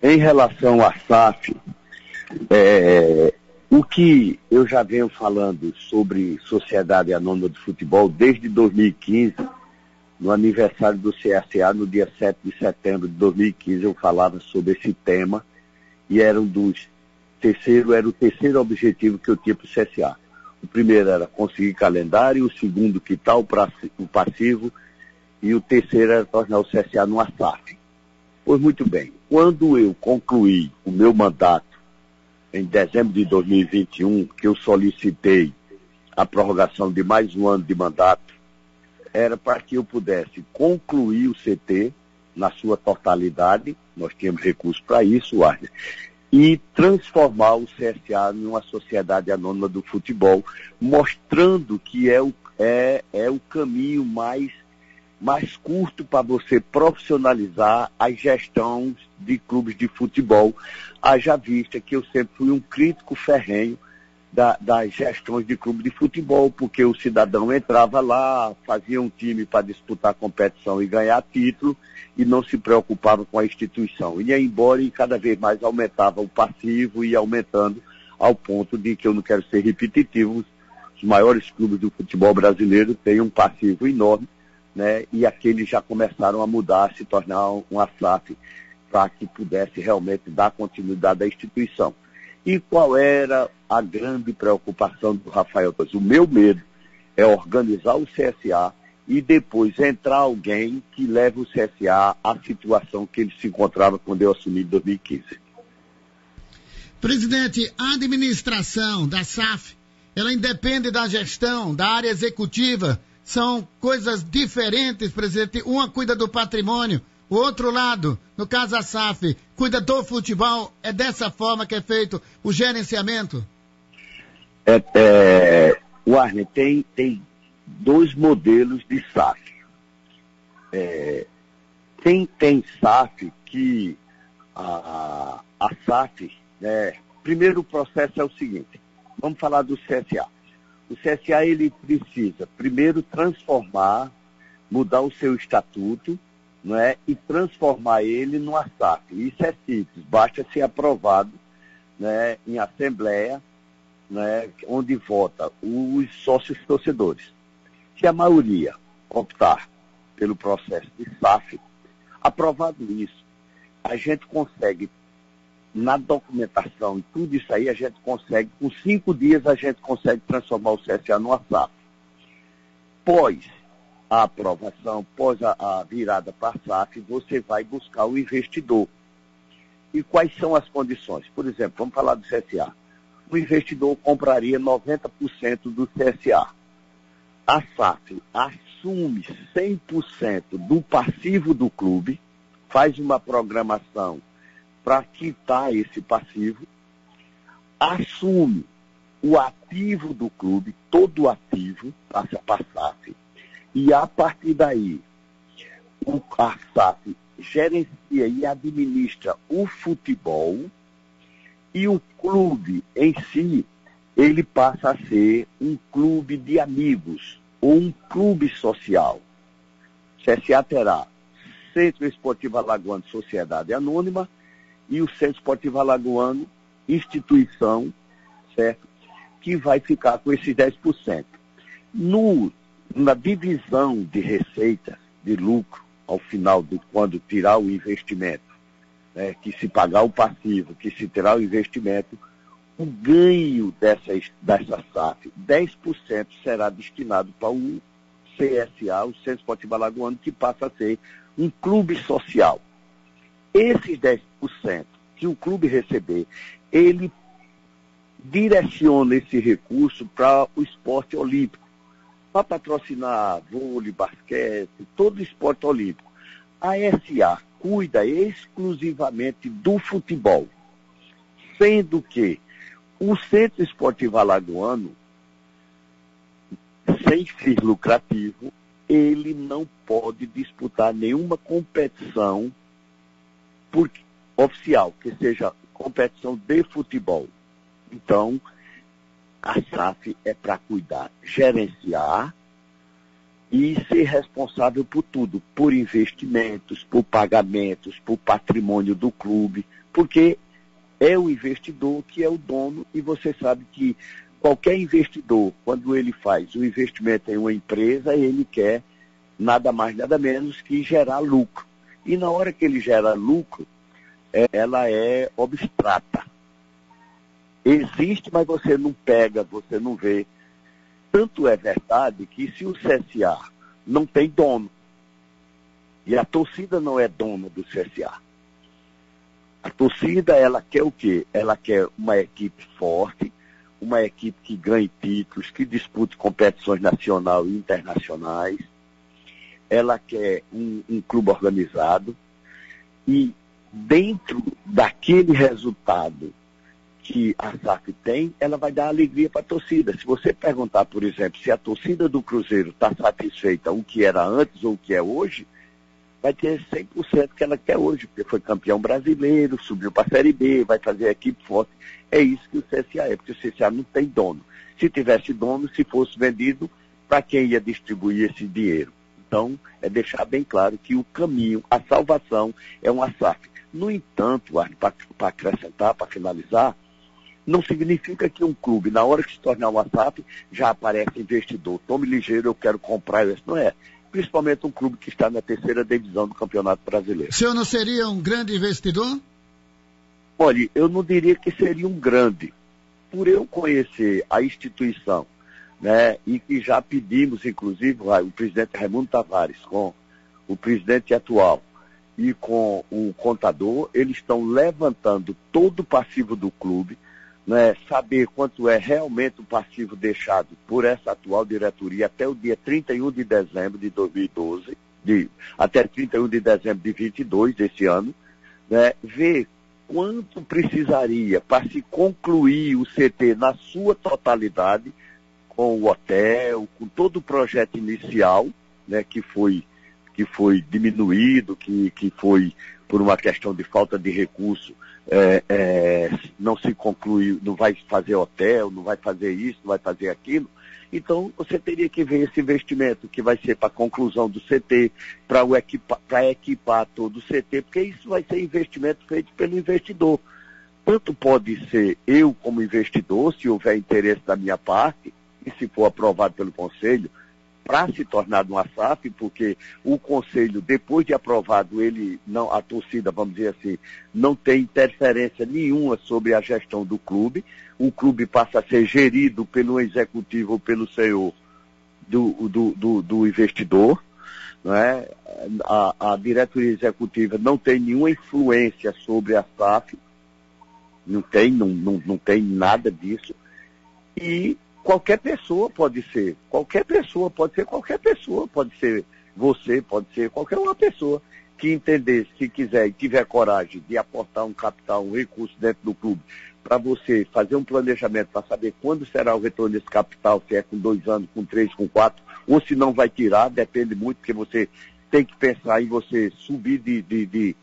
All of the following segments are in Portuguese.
Em relação à SAF, o que eu já venho falando sobre Sociedade Anônima de Futebol desde 2015, no aniversário do CSA, no dia 7 de setembro de 2015, eu falava sobre esse tema e era o terceiro objetivo que eu tinha para o CSA. O primeiro era conseguir calendário, o segundo quitar o passivo e o terceiro era tornar o CSA numa SAF. Pois muito bem, quando eu concluí o meu mandato em dezembro de 2021, que eu solicitei a prorrogação de mais um ano de mandato, era para que eu pudesse concluir o CT na sua totalidade, nós tínhamos recursos para isso, Arne, e transformar o CSA numa sociedade anônima do futebol, mostrando que é o caminho mais curto para você profissionalizar as gestões de clubes de futebol, haja vista que eu sempre fui um crítico ferrenho das gestões de clube de futebol, porque o cidadão entrava lá, fazia um time para disputar competição e ganhar título, e não se preocupava com a instituição. Ia embora e cada vez mais aumentava o passivo e aumentando ao ponto de que eu não quero ser repetitivo, os maiores clubes do futebol brasileiro têm um passivo enorme, né? E aqueles já começaram a mudar, a se tornar uma SAF, para que pudesse realmente dar continuidade à instituição. E qual era a grande preocupação do Rafael Torres? O meu medo é organizar o CSA e depois entrar alguém que leve o CSA à situação que ele se encontrava quando eu assumi em 2015. Presidente, a administração da SAF, ela independe da gestão, da área executiva. São coisas diferentes, presidente. Uma cuida do patrimônio, o outro lado, no caso a SAF, cuida do futebol. É dessa forma que é feito o gerenciamento? Warner, tem dois modelos de SAF. Tem SAF que a SAF, primeiro o processo é o seguinte, vamos falar do CSA. O CSA, ele precisa primeiro transformar, mudar o seu estatuto, e transformar ele numa SAF. Isso é simples, basta ser aprovado, em assembleia, onde vota os sócios torcedores. Se a maioria optar pelo processo de SAF, aprovado isso, a gente consegue, na documentação e tudo isso aí, a gente consegue, com 5 dias, a gente consegue transformar o CSA numa SAF. Pós a aprovação, pós a virada para a SAF, você vai buscar o investidor. E quais são as condições? Por exemplo, vamos falar do CSA. O investidor compraria 90% do CSA. A SAF assume 100% do passivo do clube, faz uma programação para quitar esse passivo, assume o ativo do clube, todo o ativo, passa para a SAF, e a partir daí, a SAF gerencia e administra o futebol, e o clube em si, ele passa a ser um clube de amigos, ou um clube social. O CSA terá Centro Esportivo Alagoano de Sociedade Anônima e o Centro Esportivo Alagoano, instituição, certo? Que vai ficar com esses 10%. Na divisão de receitas, de lucro, ao final, quando tirar o investimento, que se pagar o passivo, que se terá o investimento, o ganho dessa SAF, 10% será destinado para o CSA, o Centro Esportivo Alagoano, que passa a ser um clube social. Esses 10% que o clube receber, ele direciona esse recurso para o esporte olímpico, para patrocinar vôlei, basquete, todo esporte olímpico. A SA cuida exclusivamente do futebol, sendo que o Centro Esportivo Alagoano, sem ser lucrativo, ele não pode disputar nenhuma competição oficial, que seja competição de futebol. Então, a SAF é para cuidar, gerenciar e ser responsável por tudo, por investimentos, por pagamentos, por patrimônio do clube, porque é o investidor que é o dono, e você sabe que qualquer investidor, quando ele faz o investimento em uma empresa, ele quer nada mais, nada menos que gerar lucro. E na hora que ele gera lucro, ela é abstrata. Existe, mas você não pega, você não vê. Tanto é verdade que se o CSA não tem dono, e a torcida não é dona do CSA, a torcida, ela quer o quê? Ela quer uma equipe forte, uma equipe que ganhe títulos, que dispute competições nacionais e internacionais. Ela quer um clube organizado, e dentro daquele resultado que a SAF tem, ela vai dar alegria para a torcida. Se você perguntar, por exemplo, se a torcida do Cruzeiro está satisfeita com o que era antes ou o que é hoje, vai ter 100% que ela quer hoje, porque foi campeão brasileiro, subiu para a Série B, vai fazer a equipe forte. É isso que o CSA é, porque o CSA não tem dono. Se tivesse dono, se fosse vendido, para quem ia distribuir esse dinheiro? Então, é deixar bem claro que o caminho, a salvação, é uma SAF. No entanto, para acrescentar, para finalizar, não significa que um clube, na hora que se tornar uma SAF, já aparece investidor. Tome ligeiro, eu quero comprar. Isso não é. Principalmente um clube que está na terceira divisão do Campeonato Brasileiro. O senhor não seria um grande investidor? Olha, eu não diria que seria um grande. Por eu conhecer a instituição, né, e que já pedimos, inclusive, o presidente Raimundo Tavares, com o presidente atual e com o contador, eles estão levantando todo o passivo do clube, né, saber quanto é realmente o passivo deixado por essa atual diretoria até o dia 31 de dezembro de 2012, até 31 de dezembro de 2022, desse ano, né, ver quanto precisaria para se concluir o CT na sua totalidade, com o hotel, com todo o projeto inicial, né, que foi diminuído, que foi por uma questão de falta de recurso, não se conclui, não vai fazer hotel, não vai fazer isso, não vai fazer aquilo. Então, você teria que ver esse investimento que vai ser para a conclusão do CT, para equipar todo o CT, porque isso vai ser investimento feito pelo investidor. Tanto pode ser eu como investidor, se houver interesse da minha parte, e se for aprovado pelo Conselho, para se tornar uma SAF, porque o Conselho, depois de aprovado, a torcida, vamos dizer assim, não tem interferência nenhuma sobre a gestão do clube. O clube passa a ser gerido pelo executivo ou pelo senhor do investidor. Não é? A diretoria executiva não tem nenhuma influência sobre a SAF, não tem nada disso. E qualquer pessoa pode ser qualquer pessoa, pode ser você, pode ser qualquer uma pessoa que entender, se quiser e tiver coragem de aportar um capital, um recurso dentro do clube, para você fazer um planejamento para saber quando será o retorno desse capital, se é com 2 anos, com 3, com 4, ou se não vai tirar, depende muito, porque você tem que pensar em você subir de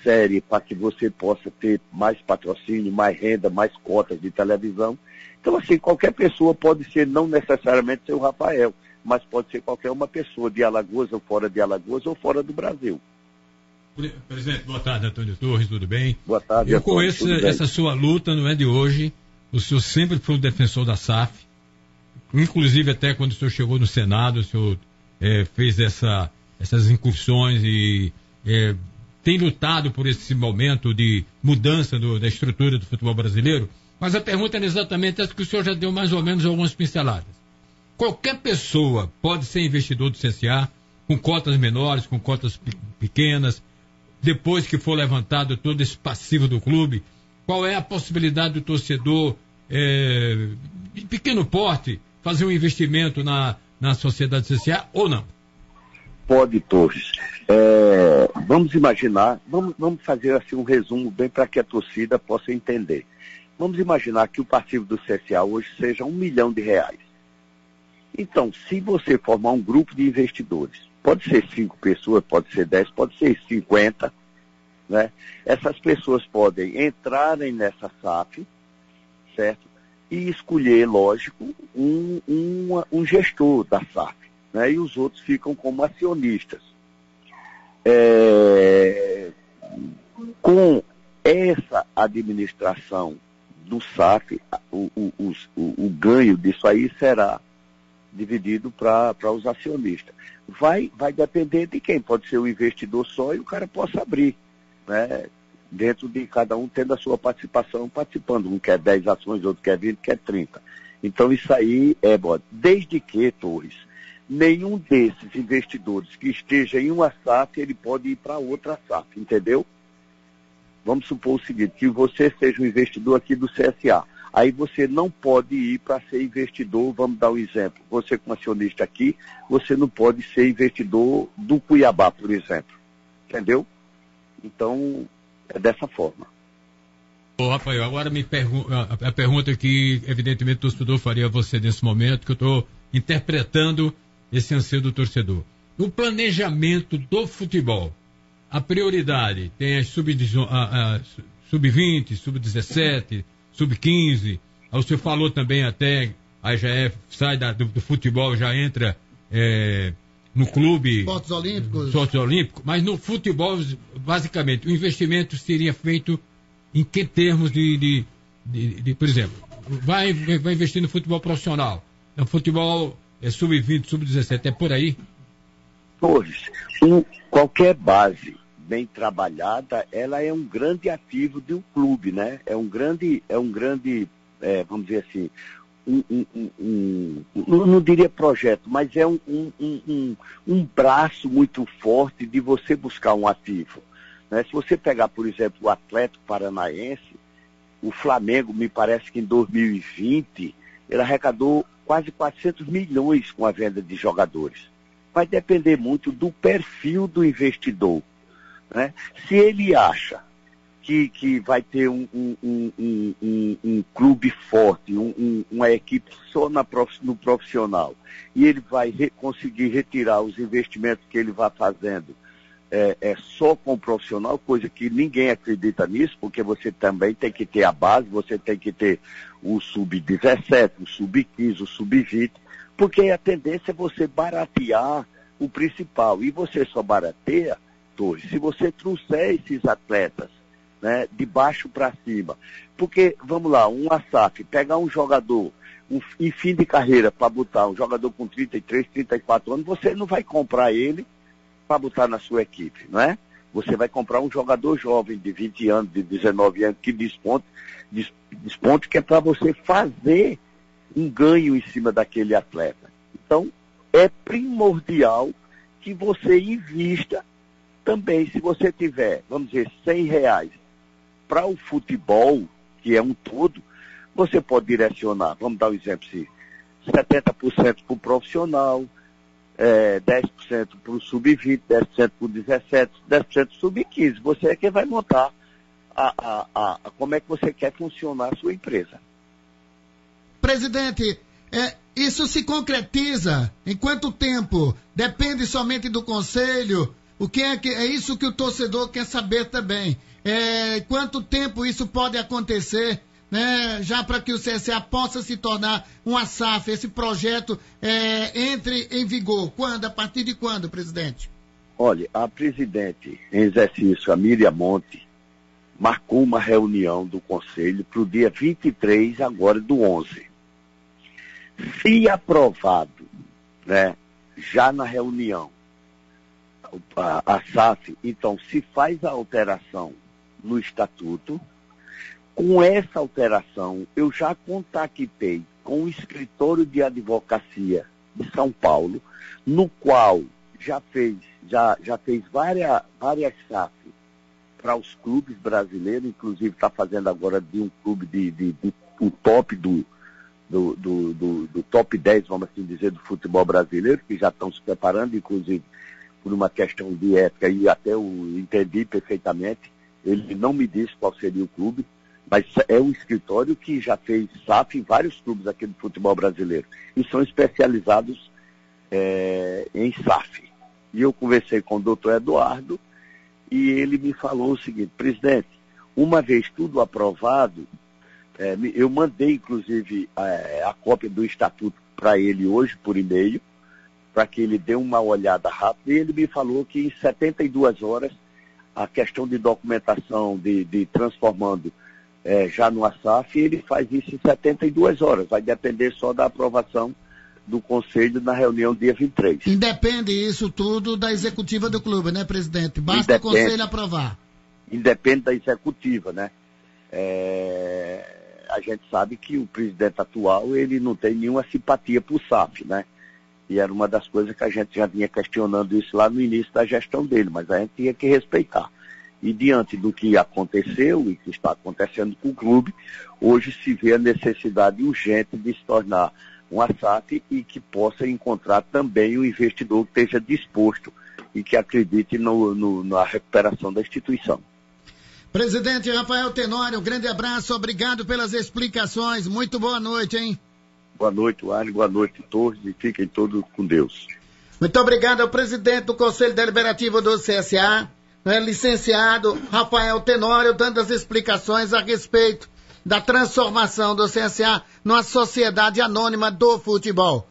série para que você possa ter mais patrocínio, mais renda, mais cotas de televisão. Então, assim, qualquer pessoa pode ser, não necessariamente ser o Rafael, mas pode ser qualquer uma pessoa de Alagoas ou fora de Alagoas ou fora do Brasil. Presidente, boa tarde, Antônio Torres, tudo bem? Boa tarde, Eu conheço essa sua luta, não é de hoje. O senhor sempre foi um defensor da SAF. Inclusive, até quando o senhor chegou no Senado, o senhor fez essas incursões e tem lutado por esse momento de mudança da estrutura do futebol brasileiro. Mas a pergunta é exatamente essa que o senhor já deu mais ou menos algumas pinceladas. Qualquer pessoa pode ser investidor do CSA, com cotas menores, com cotas pequenas, depois que for levantado todo esse passivo do clube. Qual é a possibilidade do torcedor de pequeno porte fazer um investimento na sociedade CSA ou não? Pode, Torres. Vamos imaginar, vamos fazer assim um resumo bem para que a torcida possa entender. Vamos imaginar que o passivo do CSA hoje seja R$1 milhão. Então, se você formar um grupo de investidores, pode ser 5 pessoas, pode ser 10, pode ser 50, né? Essas pessoas podem entrarem nessa SAF, certo? E escolher, lógico, um gestor da SAF. né? E os outros ficam como acionistas. Com essa administração do SAF, o ganho disso aí será dividido para os acionistas. Vai depender de quem. Pode ser o investidor só e o cara possa abrir, né? Dentro de cada um tendo a sua participação, participando. Um quer 10 ações, outro quer 20, quer 30. Então isso aí desde que, Torres, nenhum desses investidores que esteja em uma SAF, ele pode ir para outra SAF, entendeu? Vamos supor o seguinte, que você seja um investidor aqui do CSA. Aí você não pode ir para ser investidor, vamos dar um exemplo. Você como acionista aqui, você não pode ser investidor do Cuiabá, por exemplo. Entendeu? Então, é dessa forma. Ô, Rafael, agora a pergunta que, evidentemente, o torcedor faria a você nesse momento, que eu estou interpretando esse anseio do torcedor. No planejamento do futebol, a prioridade tem as sub-20, sub-17, sub-15. O senhor falou também até, a IGF sai do futebol, já entra no clube... Esportes Olímpicos. Mas no futebol, basicamente, o investimento seria feito em que termos de por exemplo, vai investir no futebol profissional, no futebol sub-20, sub-17, é por aí? Torres, qualquer base bem trabalhada, ela é um grande ativo de um clube, né? É um grande, vamos dizer assim, não diria projeto, mas é um braço muito forte de você buscar um ativo, né? Se você pegar, por exemplo, o Atlético Paranaense, o Flamengo, me parece que em 2020, ele arrecadou quase 400 milhões com a venda de jogadores. Vai depender muito do perfil do investidor, né? Se ele acha que vai ter um clube forte, uma equipe só no profissional, e ele vai conseguir retirar os investimentos que ele vai fazendo só com o profissional, coisa que ninguém acredita nisso, porque você também tem que ter a base, você tem que ter o sub-17, o sub-15, o sub-20, porque a tendência é você baratear o principal, e você só barateia, Torres, se você trouxer esses atletas, né, de baixo para cima. Porque, vamos lá, uma SAF, pegar um jogador em fim de carreira para botar um jogador com 33, 34 anos, você não vai comprar ele para botar na sua equipe, não é? Você vai comprar um jogador jovem de 20 anos, de 19 anos, que desponte que é para você fazer um ganho em cima daquele atleta. Então, é primordial que você invista também. Se você tiver, vamos dizer, R$100 para o futebol, que é um todo, você pode direcionar, vamos dar um exemplo, 70% para o profissional, 10% para o sub-20, 10% para o 17, 10% para o sub-15. Você é quem vai montar como é que você quer funcionar a sua empresa. Presidente, isso se concretiza em quanto tempo? Depende somente do conselho? É isso que o torcedor quer saber também. Quanto tempo isso pode acontecer, né, já para que o CSA possa se tornar uma SAF, esse projeto entre em vigor? Quando? A partir de quando, presidente? Olha, a presidente em exercício, a Miriam Monte, marcou uma reunião do Conselho para o dia 23 agora do 11. Se aprovado, né, já na reunião, a SAF, então, se faz a alteração no estatuto. Com essa alteração, eu já contactei com o escritório de advocacia de São Paulo, no qual já fez várias SAF para os clubes brasileiros, inclusive está fazendo agora de um clube o top do top 10, vamos assim dizer, do futebol brasileiro, que já estão se preparando, inclusive por uma questão de ética, e até eu entendi perfeitamente. Ele não me disse qual seria o clube, mas é um escritório que já fez SAF em vários clubes aqui do futebol brasileiro, e são especializados em SAF. E eu conversei com o doutor Eduardo, e ele me falou o seguinte: presidente, uma vez tudo aprovado, eu mandei inclusive a cópia do estatuto para ele hoje por e-mail, para que ele dê uma olhada rápida, e ele me falou que em 72 horas, a questão de documentação, de transformando já no SAF, ele faz isso em 72 horas, vai depender só da aprovação do Conselho na reunião dia 23. Independe isso tudo da executiva do clube, né, presidente? Basta o Conselho aprovar. Independe da executiva, né? A gente sabe que o presidente atual, ele não tem nenhuma simpatia por SAF, né? E era uma das coisas que a gente já vinha questionando isso lá no início da gestão dele, mas a gente tinha que respeitar. E diante do que aconteceu e que está acontecendo com o clube, hoje se vê a necessidade urgente de se tornar uma SAF e que possa encontrar também um investidor que esteja disposto e que acredite na recuperação da instituição. Presidente Rafael Tenório, um grande abraço, obrigado pelas explicações, muito boa noite, hein? Boa noite, Wagner, boa noite a todos e fiquem todos com Deus. Muito obrigado ao presidente do Conselho Deliberativo do CSA, licenciado Rafael Tenório, dando as explicações a respeito da transformação do CSA numa sociedade anônima do futebol.